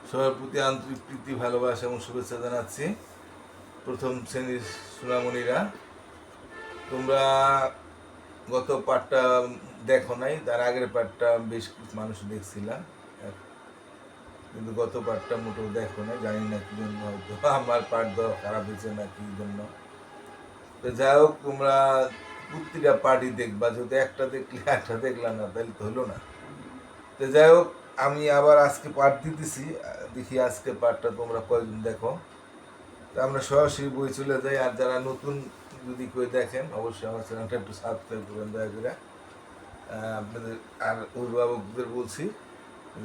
সবার প্রতি আন্তরিক প্রীতি ভালোবাসা এবং শুভেচ্ছা জানাচ্ছি। প্রথম শ্রেণীর সোনামণিরা, তোমরা গত পাঠটা দেখো নাই, তার আগের পাঠটা বেশ কিছু মানুষ দেখছিলাম, কিন্তু গত পাঠটা মোটেও দেখো নাই। জানি না কি জন্য, হয়তো আমার পাঠ দেওয়া খারাপ হয়েছে না কি জন্য। তো যাই হোক, তোমরা প্রত্যেকটা পাঠই দেখবা। যদি একটা দেখলে একটা দেখলাম না, তাহলে তো হলো না। তো যাই হোক, আমি আবার আজকে পাঠ দিতেছি, দেখি আজকে পাঠটা তোমরা কয়জন দেখো। তো আমরা সরাসরি বই চলে যাই। আর যারা নতুন যদি কেউ দেখেন, অবশ্যই আমার চ্যানেলটা একটু সাবস্ক্রাইব করবেন দয়া করে। আপনাদের আর অভিভাবকদের বলছি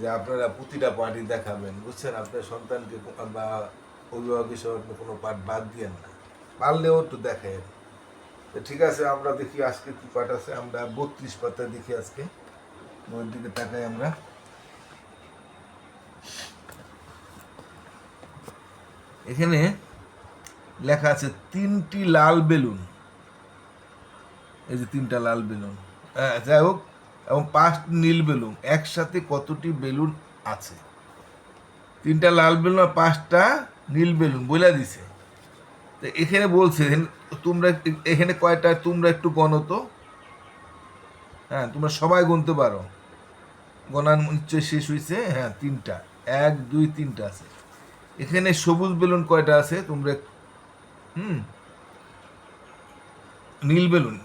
যে আপনারা প্রতিটা পাঠই দেখাবেন, বুঝছেন? আপনার সন্তানকে বা অভিভাবক হিসেবে আপনি কোনো পাঠ বাদ দিয়েন না, পারলেও একটু দেখেন। তো ঠিক আছে, আমরা দেখি আজকে কি পাঠ আছে। আমরা 32 পাতা দেখি আজকে, বইয়ের দিকে তাকাই আমরা। এখানে লেখা আছে 3টি লাল বেলুন। এই যে 3টা লাল বেলুন, যাই হোক, এবং 5টি নীল বেলুন, একসাথে কতটি বেলুন আছে? 3টা লাল বেলুন আর 5টা নীল বেলুন বলে দিছে। তো এখানে বলছে তোমরা এখানে কয়টা, তোমরা একটু গণো তো। হ্যাঁ, তোমরা সবাই গুনতে পারো। গণার নিশ্চয় শেষ হয়েছে। হ্যাঁ, 3টা, 1 2 3টা আছে। এখানে সবুজ বেলুন কয়টা আছে তোমরা? হুম, নীল বেলুন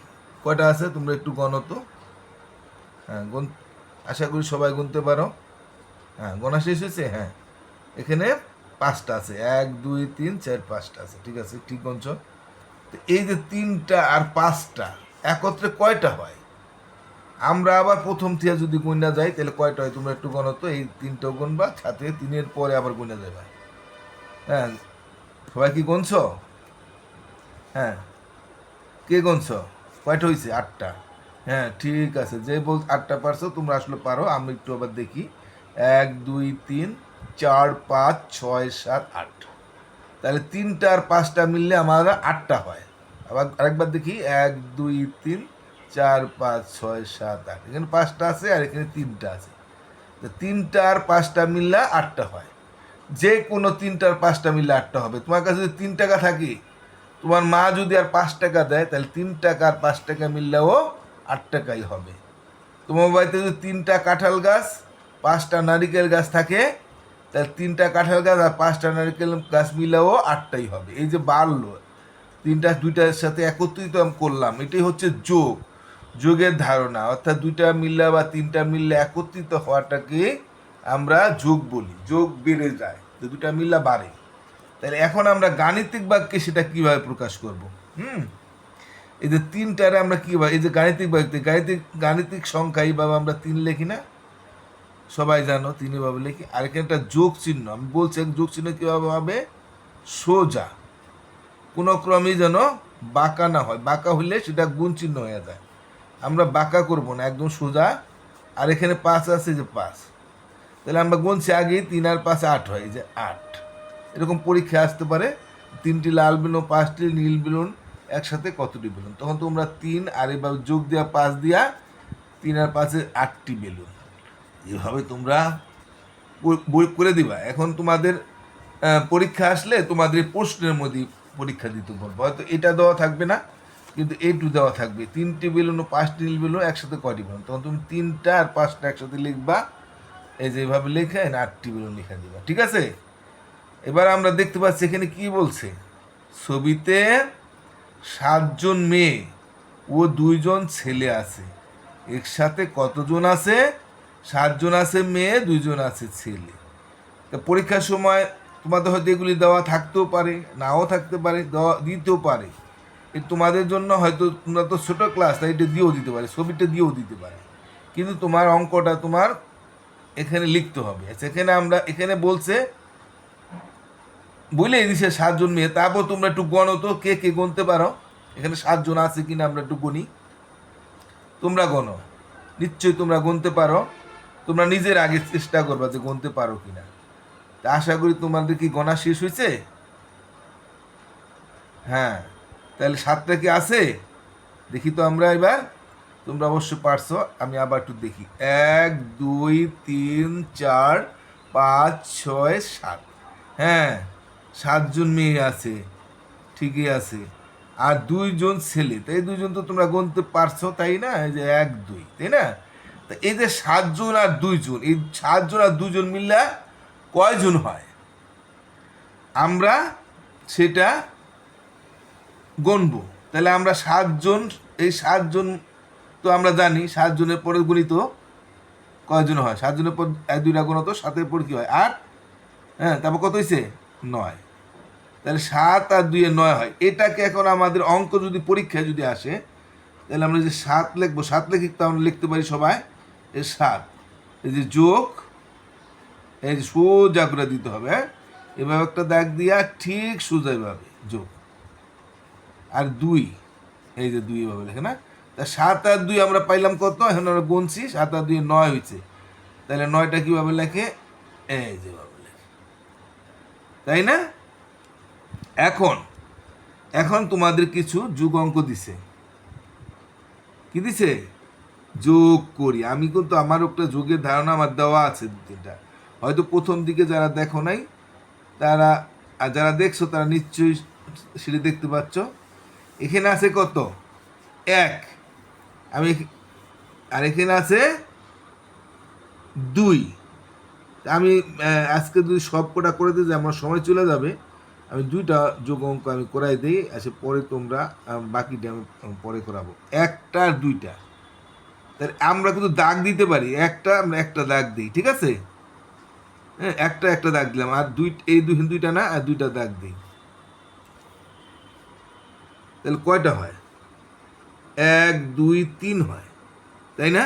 কয়টা আছে তোমরা একটু গণো তো। হ্যাঁ, আশা করি সবাই গুনতে পারো। হ্যাঁ, গোনা শেষ হয়েছে। হ্যাঁ, এখানে 5টা আছে, 1 2 3 4 5টা আছে। ঠিক আছে, ঠিক গুনছ। তো এই যে 3টা আর 5টা একত্রে কয়টা হয়? আমরা আবার প্রথম থেকে যদি গুণা যাই, তাহলে কয়টা হয় তোমরা একটু গণো তো। এই 3টা গুনবা, সাথে 3-এর পরে আবার গুণা যাবে। হ্যাঁ, সবাই কি গুনছ? হ্যাঁ, কে গুনছ? কয়টা হয়েছে? 8টা। হ্যাঁ, ঠিক আছে, যে বল 8টা পারছো তোমরা আসলে পারো। আমি একটু আবার দেখি। 1 2 3 4 5 6 7 8। তাহলে 3টা আর 5টা মিললে আমার 8টা হয়। আবার আরেকবার দেখি। 1 2 3 4 5 6 7 8। এখানে 5টা আছে আর এখানে 3টা আছে। তো 3টা আর 5টা মিললে 8টা হয়। যে কোনো 3টা আর 5টা মিললে 8টা হবে। তোমার কাছে যদি 3 টাকা থাকে, তোমার মা যদি আর 5 টাকা দেয়, তাহলে 3 টাকা আর 5 টাকা মিললেও 8 টাকাই হবে। তোমার বাড়িতে যদি 3টা কাঁঠাল গাছ, 5টা নারিকেল গাছ থাকে, তাহলে 3টা কাঁঠাল গাছ আর 5টা নারিকেল গাছ মিলেও 8টাই হবে। এই যে বাড়লো, 3টা 2টার সাথে একত্রিত আমি করলাম, এটাই হচ্ছে যোগ, যোগের ধারণা। অর্থাৎ 2টা মিললে বা 3টা মিললে একত্রিত হওয়াটাকে আমরা যোগ বলি। যোগ বেড়ে যায়, তো 2টা মিললে বাড়ে। তাহলে এখন আমরা গাণিতিক বাক্যে সেটা কিভাবে প্রকাশ করব? এই যে 3টারে আমরা কিভাবে, এই যে গাণিতিক বাক্যে গাণিতিক সংখ্যা এইভাবে আমরা 3 লিখি না? সবাই জানো 3 এভাবে লিখি। আর এখানে একটা যোগ চিহ্ন, আমি বলছি যোগ চিহ্ন কিভাবে হবে? সোজা, কোনো ক্রমেই যেন বাঁকা না হয়। বাঁকা হইলে সেটা গুণ চিহ্ন হয়ে যায়। আমরা বাঁকা করব না, একদম সোজা। আর এখানে 5 আছে, যে 5। তাহলে আমরা গুনছি আগে, 3 আর 5 8 হয়, এই যে 8। এরকম পরীক্ষা আসতে পারে, 3টি লাল বেলুন, 5টি নীল বেলুন, একসাথে কতটি বেলুন? তখন তোমরা 3 আর এভাবে যোগ দেওয়া 5 দিয়া 3 আর 5-এ 8টি বেলুন। এভাবে তোমরা বই করে দিবা। এখন তোমাদের পরীক্ষা আসলে তোমাদের প্রশ্নের মধ্যে পরীক্ষা দিতে বলবো। হয়তো এটা দেওয়া থাকবে না, কিন্তু এইটু দেওয়া থাকবে। 3টি বেলুন ও 5টি নীল বেলুন একসাথে কয়টি বেলুন? তখন তুমি 3টা আর 5টা একসাথে লিখবা। এই যে এইভাবে লিখে 8টি বেলুন লিখে দিবা। ঠিক আছে? এবার আমরা দেখতে পাচ্ছি এখানে কি বলছে। ছবিতে 7জন মেয়ে ও 2জন ছেলে আছে। একসাথে কতজন আছে? 7জন আছে মেয়ে, 2জন আছে ছেলে। তো পরীক্ষার সময় তোমাদের হয়তো এগুলি দেওয়া থাকতেও পারে, নাও থাকতে পারে, দেওয়া দিতেও পারে। তোমাদের জন্য হয়তো, তোমরা তো ছোটো ক্লাস, তাই এটা দিয়েও দিতে পারে, ছবিটা দিয়েও দিতে পারে। কিন্তু তোমার অঙ্কটা তোমার এখানে লিখতে হবে। সেখানে আমরা এখানে বলছে, বুঝলে দিছে 7জন মেয়ে। তারপর তোমরা একটু গণো তো, কে কে গুনতে পারো। এখানে 7জন আছে কিনা আমরা একটু গুনি। তোমরা গণো, নিশ্চয়ই তোমরা গুনতে পারো। তোমরা নিজের আগে চেষ্টা করবা যে গুনতে পারো কিনা। তা আশা করি তোমাদের কি গণা শেষ হয়েছে? হ্যাঁ, তাহলে 7টা কি আছে? দেখি তো আমরা এবার। তোমরা অবশ্য পারছো। আমি আবার একটু দেখি। 1 2 3 4 5 6 7, হ্যাঁ 7 জন মেয়ে আছে, ঠিকই আছে, আর 2 জন ছেলে, তো এই 2 জন তো তোমরা গুনতে পারছো তাই না, এই যে 1 2, তাই না? তো এই যে 7 জন আর 2 জন, এই 7 জন আর 2 জন মিললে কয়জন হয় আমরা সেটা গণবো। তাহলে আমরা 7 জন, এই 7 জন তো আমরা জানি 7 জনের পরে গুণিত কয়জন হয়, 7 জনের পর 1 2টা গুণ তো 7-এর পর কি হয় 8, হ্যাঁ তারপর কত হয়েছে 9, তাহলে 7 আর 2 এ 9 হয়। এটাকে এখন আমাদের অঙ্ক যদি পরীক্ষায় যদি আসে, তাহলে আমরা যে 7 লিখবো, 7 লিখে তো আমরা লিখতে পারি সবাই এই 7, এই যে যোগ, এই যে সোজা করে দিতে হবে, হ্যাঁ এভাবে একটা দাগ দিয়া ঠিক সোজা এভাবে যোগ, আর 2, এই যে 2 এভাবে লেখে না, তা 7 আর 2 আমরা পাইলাম কত, এখন আমরা গুনছি 7 আর 2 9 হয়েছে, তাহলে 9টা কিভাবে লেখে, এই যে ভাবে লেখে, তাই না? এখন এখন তোমাদের কিছু যোগ অঙ্ক দিছে, কি দিছে, যোগ করি। আমি কিন্তু আমার একটা যোগের ধারণা আমার দেওয়া আছে 2-3টা, হয়তো প্রথম দিকে যারা দেখো নাই তারা, আর যারা দেখছো তারা নিশ্চয়ই সেটা দেখতে পাচ্ছ। এখানে আছে কত 1, আমি আর এখানে আছে 2, আমি আজকে যদি সব কটা করে দিই যে আমার সময় চলে যাবে, আমি 2টা যোগ অঙ্ক আমি করাই দিই, আসে পরে তোমরা বাকিটা আমি পরে করাবো, 1টা আর 2টা। তাহলে আমরা কিন্তু দাগ দিতে পারি, আমরা একটা দাগ দিই, ঠিক আছে, হ্যাঁ একটা দাগ দিলাম, আর এই 2টা না, আর 2টা দাগ দিই, তাহলে কয়টা হয় 1 2 3 হয়, তাই না?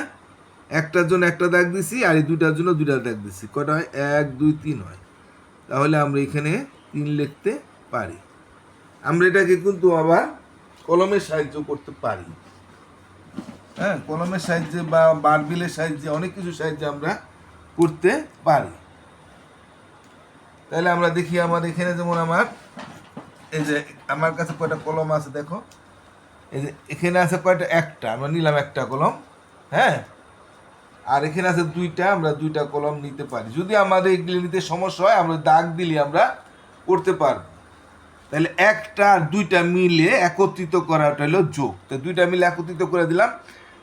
একটার জন্য একটা দাগ দিছি, আর এই 2টার জন্য 2টা দাগ দিছি, কয়টা হয় 1 2 3 হয়। তাহলে আমরা এখানে 3 লিখতে পারি। আমরা এটাকে কিন্তু আবার কলমের সাহায্য করতে পারি, হ্যাঁ কলমের সাহায্যে বা বারবিলের সাহায্যে অনেক কিছু সাহায্যে আমরা করতে পারি। তাহলে আমরা দেখি আমার এখানে যেমন আমার এই যে আমার কাছে কয়টা কলম আছে দেখো, এই যে এখানে আছে কয়টা, একটা, আমরা নিলাম একটা কলম, হ্যাঁ আর এখানে আছে 2টা, আমরা 2টা কলম নিতে পারি। যদি আমাদের এগুলি নিতে সমস্যা হয় আমরা দাগ দিলে আমরা করতে পারবো। তাহলে 1টা আর 2টা মিলে একত্রিত করাটা হলো যোগ, তো 2টা মিলে একত্রিত করে দিলাম,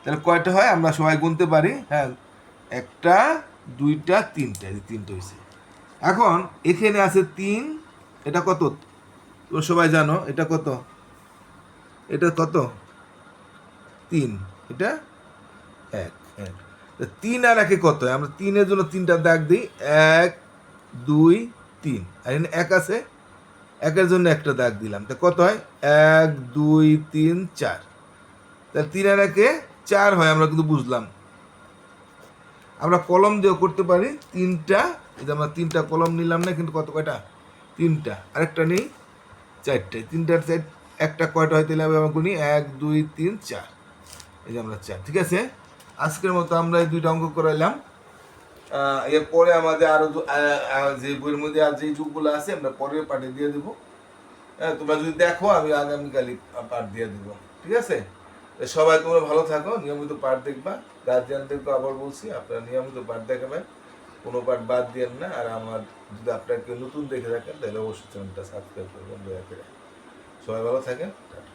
তাহলে কয়টা হয় আমরা সবাই গুনতে পারি, হ্যাঁ 1টা 2টা 3টা, এই 3টা হয়েছে। এখন এখানে আছে 3, এটা কত তোমরা সবাই জানো, এটা কত, এটা কত 3, এটা 1, 3 আর 1 কত হয়, আমরা 3-এর জন্য 3টা দাগ দিই, 1 2 3, আর এখানে 1 আছে, 1-এর জন্য একটা দাগ দিলাম, তা কত হয় 1 2 3 4, তাহলে 3 আর 1 4 হয়, আমরা কিন্তু বুঝলাম। আমরা কলম দিয়েও করতে পারি 3টা, এই যে আমরা 3টা কলম নিলাম না, কিন্তু কত কয়টা 3টা, আরেকটা নেই 4টে, 3টার সাইড একটা কয়টা হয়, তাহলে আমরা গুনি 1 2 3 4, এই যে আমরা 4, ঠিক আছে। আজকের মতো আমরা এই 2টা অঙ্ক করাইলাম, এরপরে আমাদের আরো যে বইয়ের মধ্যে আর যে যুগগুলো আছে আমরা পরের পার্টে দিয়ে দেবো, হ্যাঁ তোমরা যদি দেখো আমি আগামীকালই পাঠ দিয়ে দেবো, ঠিক আছে। সবাই তোমরা ভালো থাকো, নিয়মিত পাঠ দেখবা, গার্জিয়ানদেরকে আবার বলছি আপনারা নিয়মিত পাঠ দেখাবেন, কোনো পাঠ বাদ দিয়েন না। আর আমার যদি আপনারা কেউ নতুন দেখে থাকেন তাহলে অবশ্যই চ্যানেলটা সাবস্ক্রাইব করবেন দয়া করে। সবাই ভালো থাকেন, টাটা।